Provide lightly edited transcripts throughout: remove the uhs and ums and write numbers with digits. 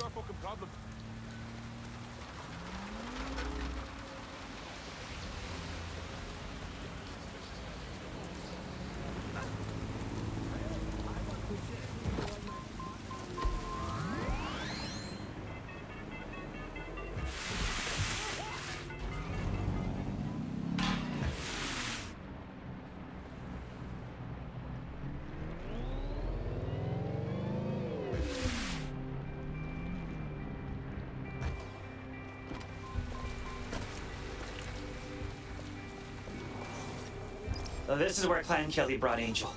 your fucking problem? So this is where Clan Kelly brought Angel.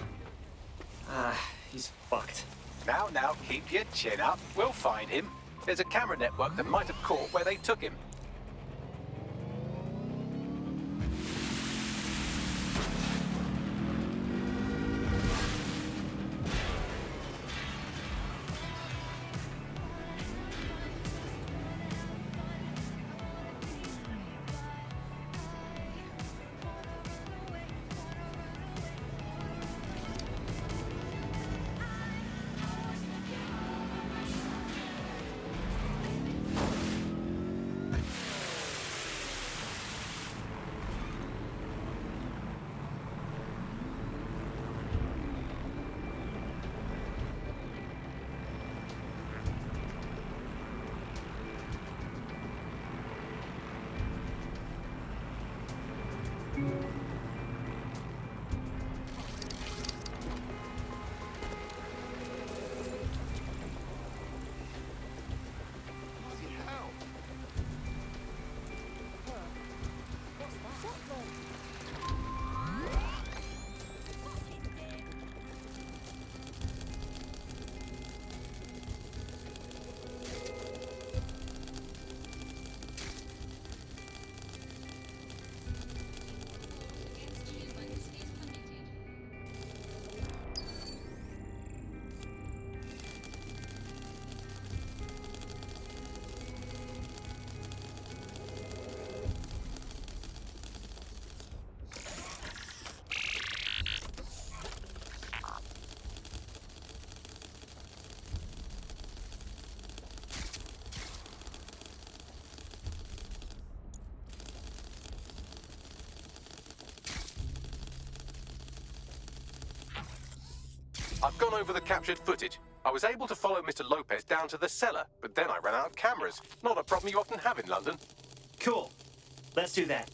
He's fucked. Now, keep your chin up. We'll find him. There's a camera network that might have caught where they took him. I've gone over the captured footage. I was able to follow Mr. Lopez down to the cellar, but then I ran out of cameras. Not a problem you often have in London. Cool. Let's do that.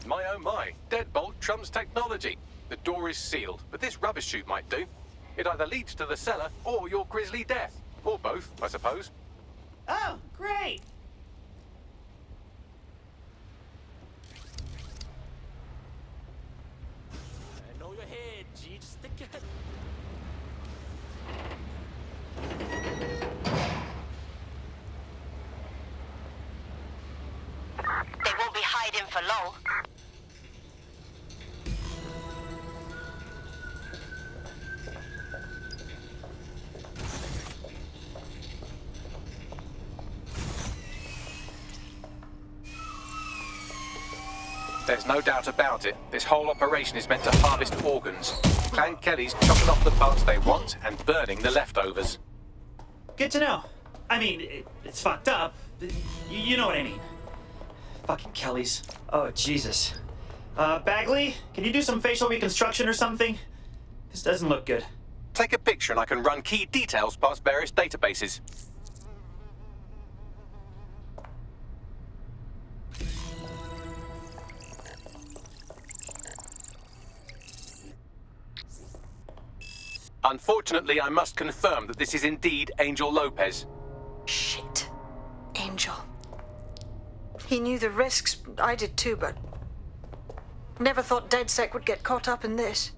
My oh my, deadbolt trumps technology. The door is sealed, but this rubbish chute might do. It either leads to the cellar or your grisly death. Or both, I suppose. Oh, great! I know your head, G. Just stick your head. They won't be hiding for long. There's no doubt about it. This whole operation is meant to harvest organs. Clan Kelly's chopping off the parts they want and burning the leftovers. Good to know. I mean, it's fucked up, but you know what I mean. Fucking Kellys. Oh, Jesus. Bagley, can you do some facial reconstruction or something? This doesn't look good. Take a picture and I can run key details past various databases. Unfortunately, I must confirm that this is indeed Angel Lopez. Shit. Angel. He knew the risks. I did too, but... Never thought DedSec would get caught up in this.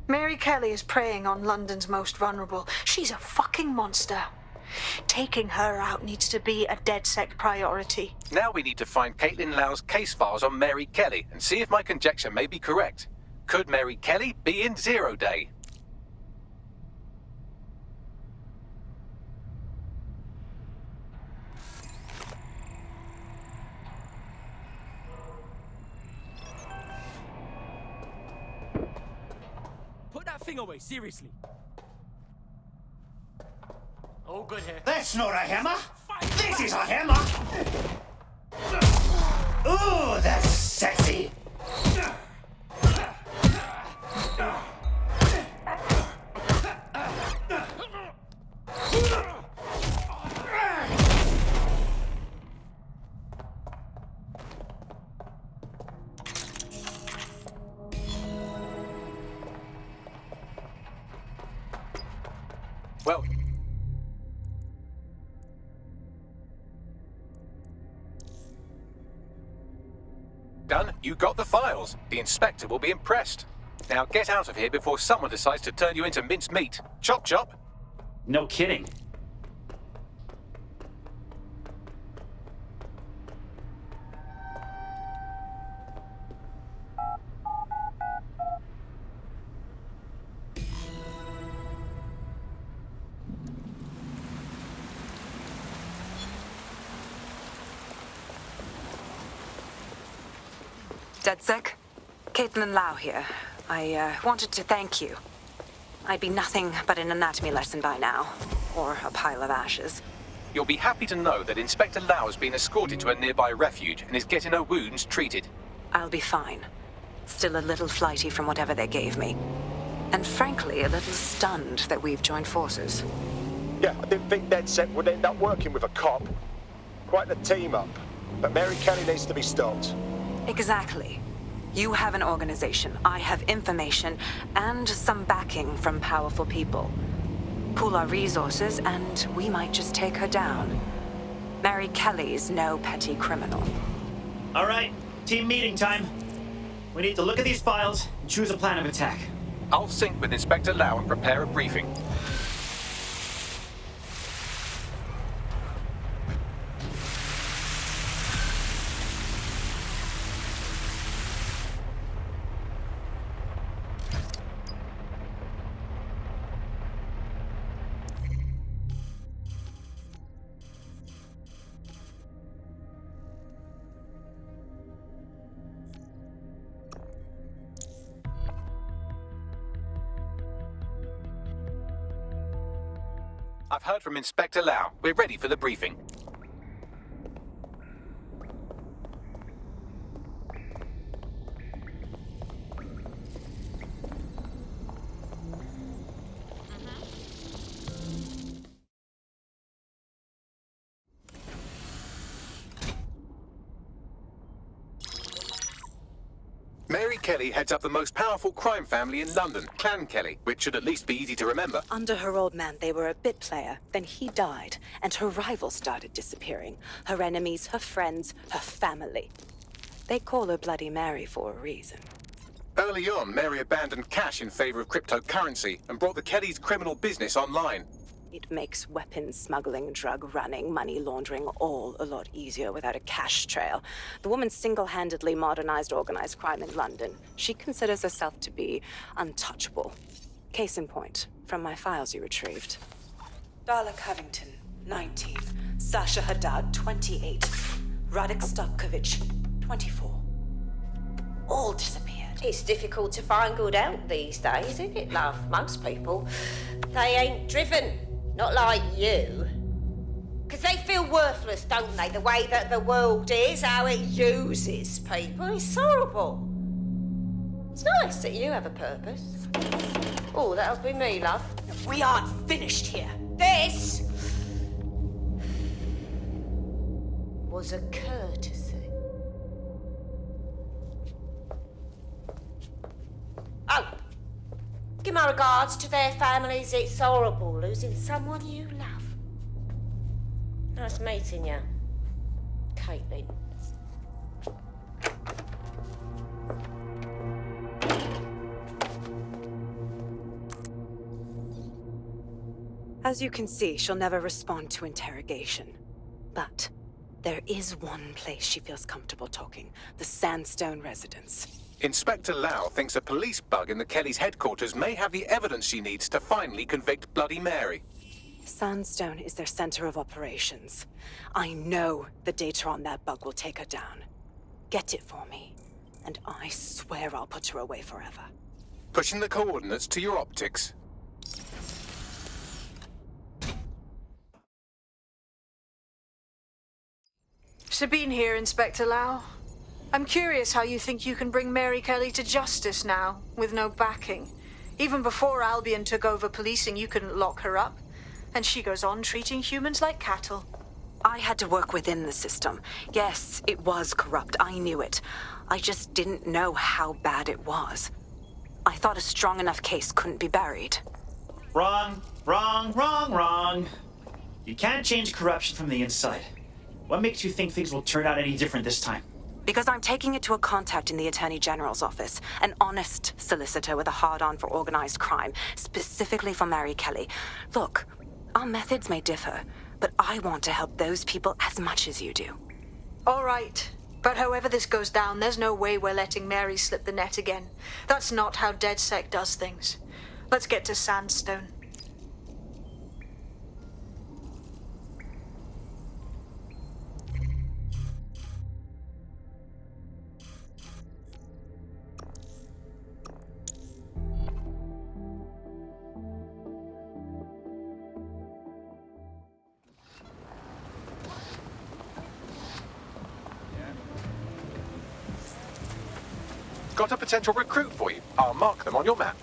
Mary Kelly is preying on London's most vulnerable. She's a fucking monster. Taking her out needs to be a DedSec priority. Now we need to find Caitlyn Lau's case files on Mary Kelly and see if my conjecture may be correct. Could Mary Kelly be in Zero Day? Put that thing away, seriously. All good here. That's not a hammer. This is a hammer. Ooh, that's sexy. Well, done. You got the files. The inspector will be impressed. Now get out of here before someone decides to turn you into minced meat. Chop chop. No kidding. DedSec, Caitlyn Lau here. I wanted to thank you. I'd be nothing but an anatomy lesson by now, or a pile of ashes. You'll be happy to know that Inspector Lau has been escorted to a nearby refuge and is getting her wounds treated. I'll be fine. Still a little flighty from whatever they gave me. And frankly, a little stunned that we've joined forces. Yeah, I didn't think DedSec would end up working with a cop. Quite the team up. But Mary Kelly needs to be stopped. Exactly. You have an organization, I have information, and some backing from powerful people. Pool our resources, and we might just take her down. Mary Kelly's no petty criminal. All right, team meeting time. We need to look at these files and choose a plan of attack. I'll sync with Inspector Lau and prepare a briefing. I've heard from Inspector Lau. We're ready for the briefing. Mary Kelly heads up the most powerful crime family in London, Clan Kelly, which should at least be easy to remember. Under her old man, they were a bit player. Then he died, and her rivals started disappearing. Her enemies, her friends, her family. They call her Bloody Mary for a reason. Early on, Mary abandoned cash in favor of cryptocurrency and brought the Kellys' criminal business online. It makes weapons smuggling, drug running, money laundering all a lot easier without a cash trail. The woman single-handedly modernized organized crime in London. She considers herself to be untouchable. Case in point, from my files you retrieved. Darla Covington, 19. Sasha Haddad, 28. Radek Stavkovich, 24. all disappeared. It's difficult to find good help these days, isn't it, love? Most people, they ain't driven. Not like you. Because they feel worthless, don't they? The way that the world is, how it uses people. It's horrible. It's nice that you have a purpose. Oh, that'll be me, love. We aren't finished here. This was a courtesy. Oh, give my regards to their families. It's horrible losing someone you love. Nice meeting you, Caitlyn. As you can see, she'll never respond to interrogation. But there is one place she feels comfortable talking, the Sandstone Residence. Inspector Lau thinks a police bug in the Kellys' headquarters may have the evidence she needs to finally convict Bloody Mary. Sandstone is their center of operations. I know the data on that bug will take her down. Get it for me, and I swear I'll put her away forever. Pushing the coordinates to your optics. Sabine here, Inspector Lau. I'm curious how you think you can bring Mary Kelly to justice now, with no backing. Even before Albion took over policing, you couldn't lock her up. And she goes on treating humans like cattle. I had to work within the system. Yes, it was corrupt. I knew it. I just didn't know how bad it was. I thought a strong enough case couldn't be buried. Wrong, wrong, wrong, wrong. You can't change corruption from the inside. What makes you think things will turn out any different this time? Because I'm taking it to a contact in the Attorney General's office, an honest solicitor with a hard-on for organized crime, specifically for Mary Kelly. Look, our methods may differ, but I want to help those people as much as you do. All right. But however this goes down, there's no way we're letting Mary slip the net again. That's not how DedSec does things. Let's get to Sandstone. Got a potential recruit for you. I'll mark them on your map.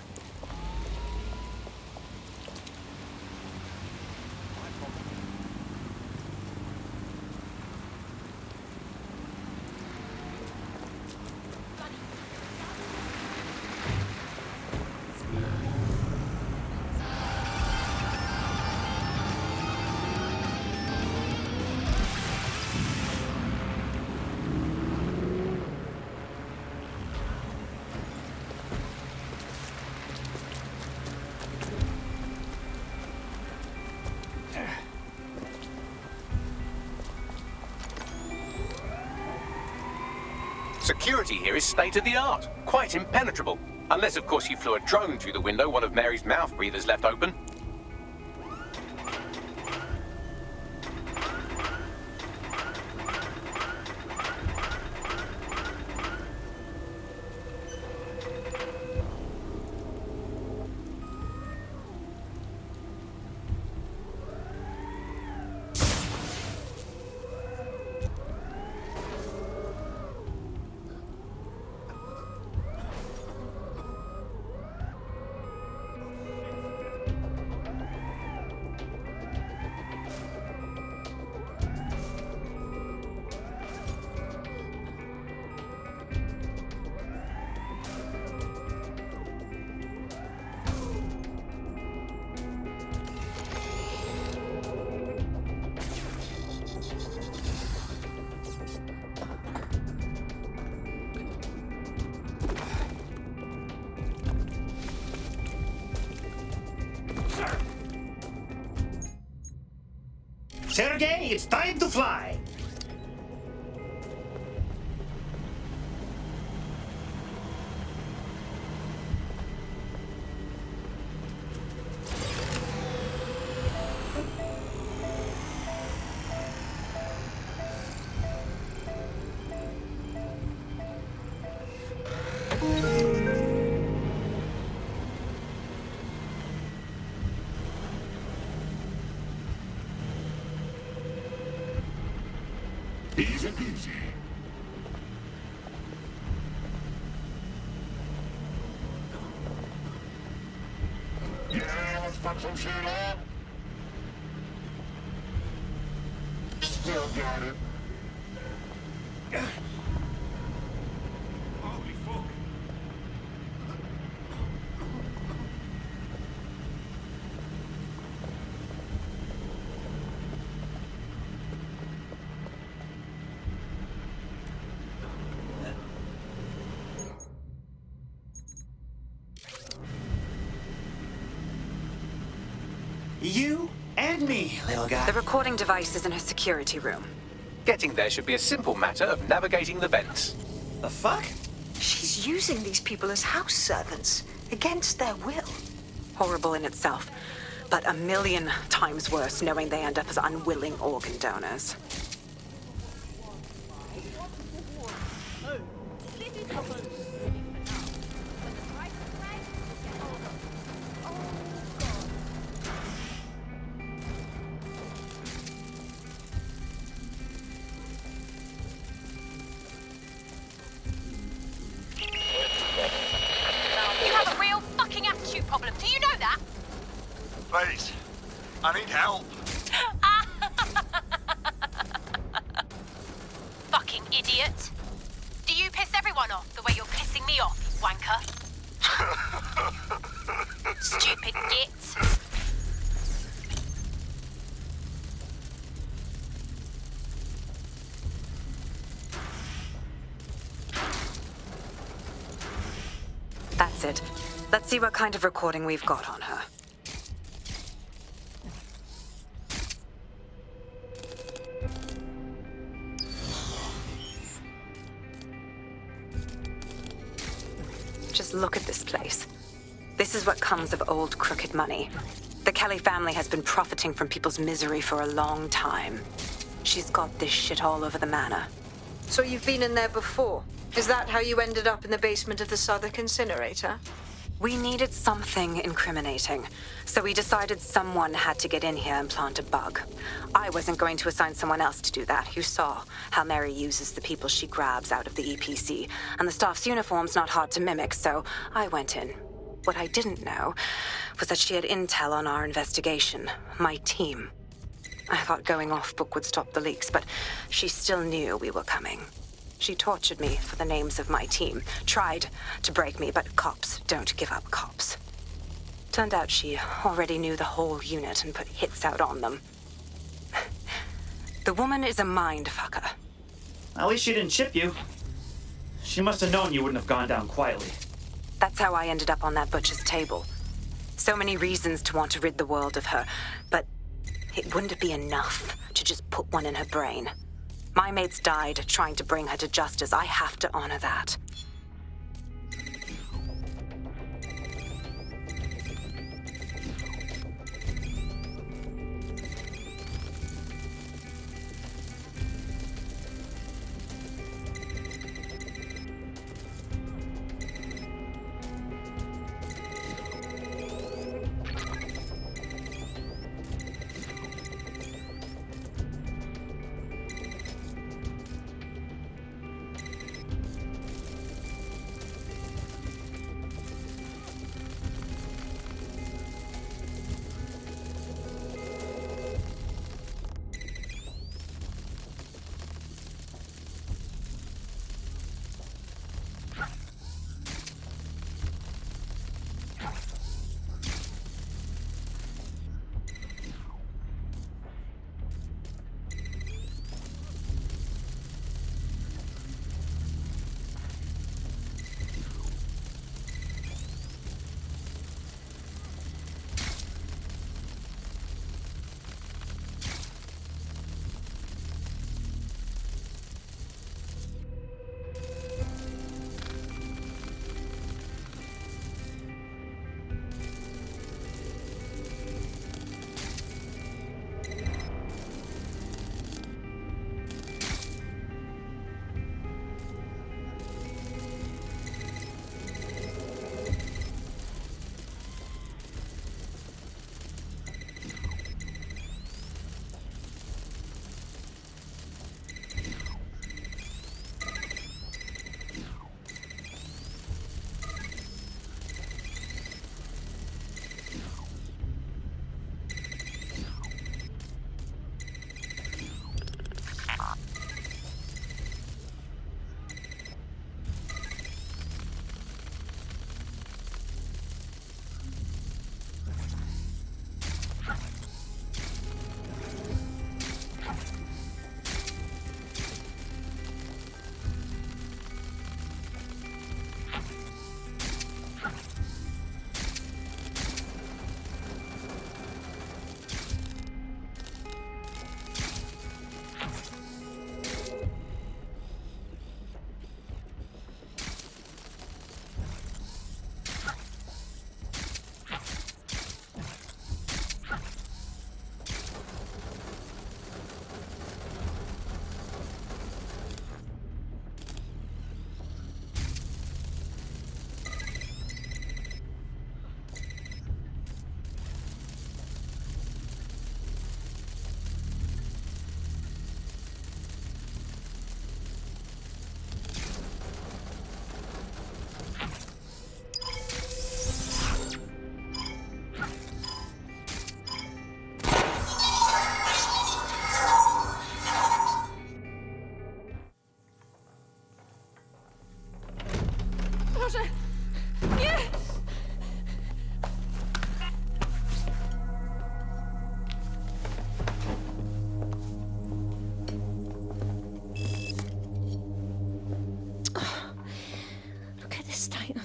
Security here is state-of-the-art, quite impenetrable. Unless, of course, you flew a drone through the window one of Mary's mouth breathers left open. Sergei, it's time to fly. Easy peasy. Yeah, let's fuck some shit up. Still got it. Holy fuck. You and me, little guy. The recording device is in her security room. Getting there should be a simple matter of navigating the vents. The fuck? She's using these people as house servants, against their will. Horrible in itself, but a million times worse knowing they end up as unwilling organ donors. Please, I need help. Fucking idiot. Do you piss everyone off the way you're pissing me off, you wanker? Stupid git. That's it. Let's see what kind of recording we've got on her. Just look at this place. This is what comes of old crooked money. The Kelly family has been profiting from people's misery for a long time. She's got this shit all over the manor. So you've been in there before? Is that how you ended up in the basement of the Southwark incinerator? We needed something incriminating, so we decided someone had to get in here and plant a bug. I wasn't going to assign someone else to do that. You saw how Mary uses the people she grabs out of the EPC, and the staff's uniform's not hard to mimic, so I went in. What I didn't know was that she had intel on our investigation, my team. I thought going off book would stop the leaks, but she still knew we were coming. She tortured me for the names of my team, tried to break me, but cops don't give up cops. Turned out she already knew the whole unit and put hits out on them. The woman is a mind fucker. At least she didn't chip you. She must have known you wouldn't have gone down quietly. That's how I ended up on that butcher's table. So many reasons to want to rid the world of her, but it wouldn't be enough to just put one in her brain. My mates died trying to bring her to justice. I have to honor that.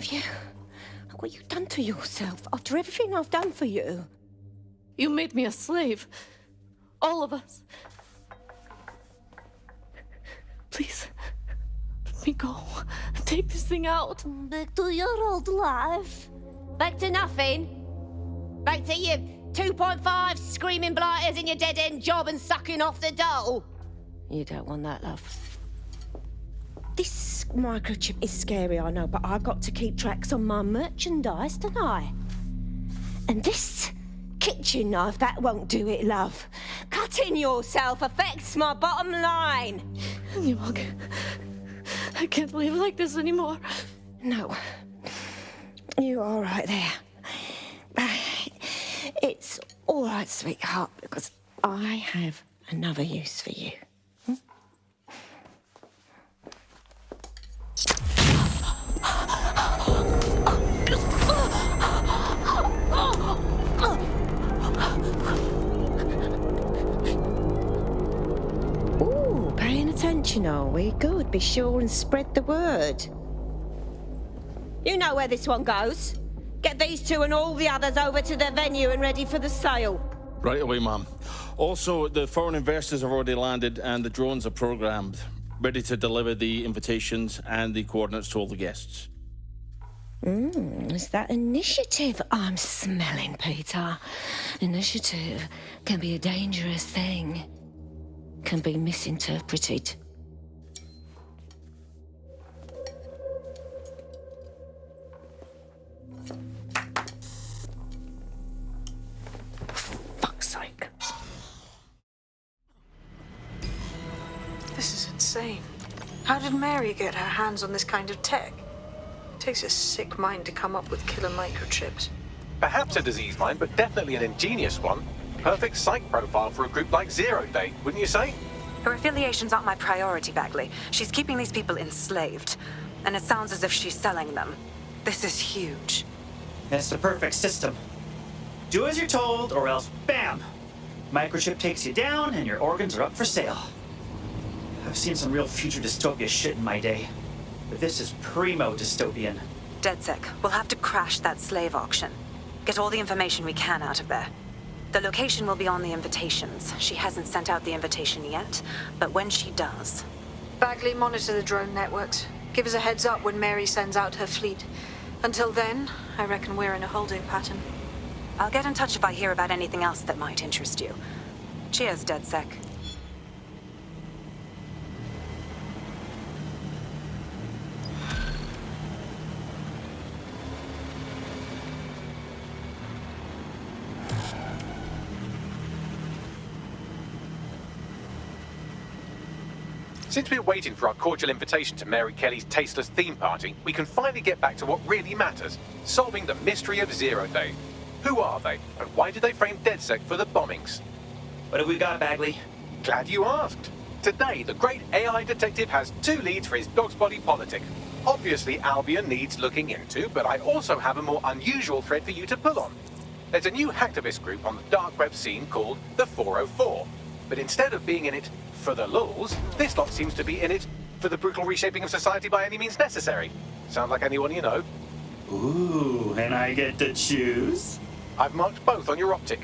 Have you? What you done to yourself after everything I've done for you? You made me a slave. All of us. Please, let me go. Take this thing out. Back to your old life. Back to nothing. Back to you 2.5 screaming blighters in your dead-end job and sucking off the dole. You don't want that, love. This microchip is scary, I know, but I got to keep tracks on my merchandise, don't I? And this kitchen knife, that won't do it, love. Cutting yourself affects my bottom line. I can't live like this anymore. No. You're all right there. It's all right, sweetheart, because I have another use for you. Ooh, paying attention, are we? Good. Be sure and spread the word. You know where this one goes. Get these two and all the others over to the venue and ready for the sale. Right away, Ma'am. Also, the foreign investors have already landed and the drones are programmed, ready to deliver the invitations and the coordinates to all the guests. Is that initiative I'm smelling, Peter? Initiative can be a dangerous thing. Can be misinterpreted. Fuck's sake. This is insane. How did Mary get her hands on this kind of tech? It takes a sick mind to come up with killer microchips. Perhaps a disease mind, but definitely an ingenious one. Perfect psych profile for a group like Zero Day, wouldn't you say? Her affiliations aren't my priority, Bagley. She's keeping these people enslaved. And it sounds as if she's selling them. This is huge. That's the perfect system. Do as you're told, or else bam! Microchip takes you down and your organs are up for sale. I've seen some real future dystopia shit in my day. But this is primo dystopian. DedSec, we'll have to crash that slave auction. Get all the information we can out of there. The location will be on the invitations. She hasn't sent out the invitation yet, but when she does... Bagley, monitor the drone networks. Give us a heads up when Mary sends out her fleet. Until then, I reckon we're in a holding pattern. I'll get in touch if I hear about anything else that might interest you. Cheers, DedSec. Since we're waiting for our cordial invitation to Mary Kelly's tasteless theme party, we can finally get back to what really matters, solving the mystery of Zero Day. Who are they, and why did they frame DedSec for the bombings? What have we got, Bagley? Glad you asked. Today, the great AI detective has 2 leads for his dog's body politic. Obviously, Albion needs looking into, but I also have a more unusual thread for you to pull on. There's a new hacktivist group on the dark web scene called the 404. But instead of being in it for the lulz, this lot seems to be in it for the brutal reshaping of society by any means necessary. Sound like anyone you know? Ooh, and I get to choose? I've marked both on your optic.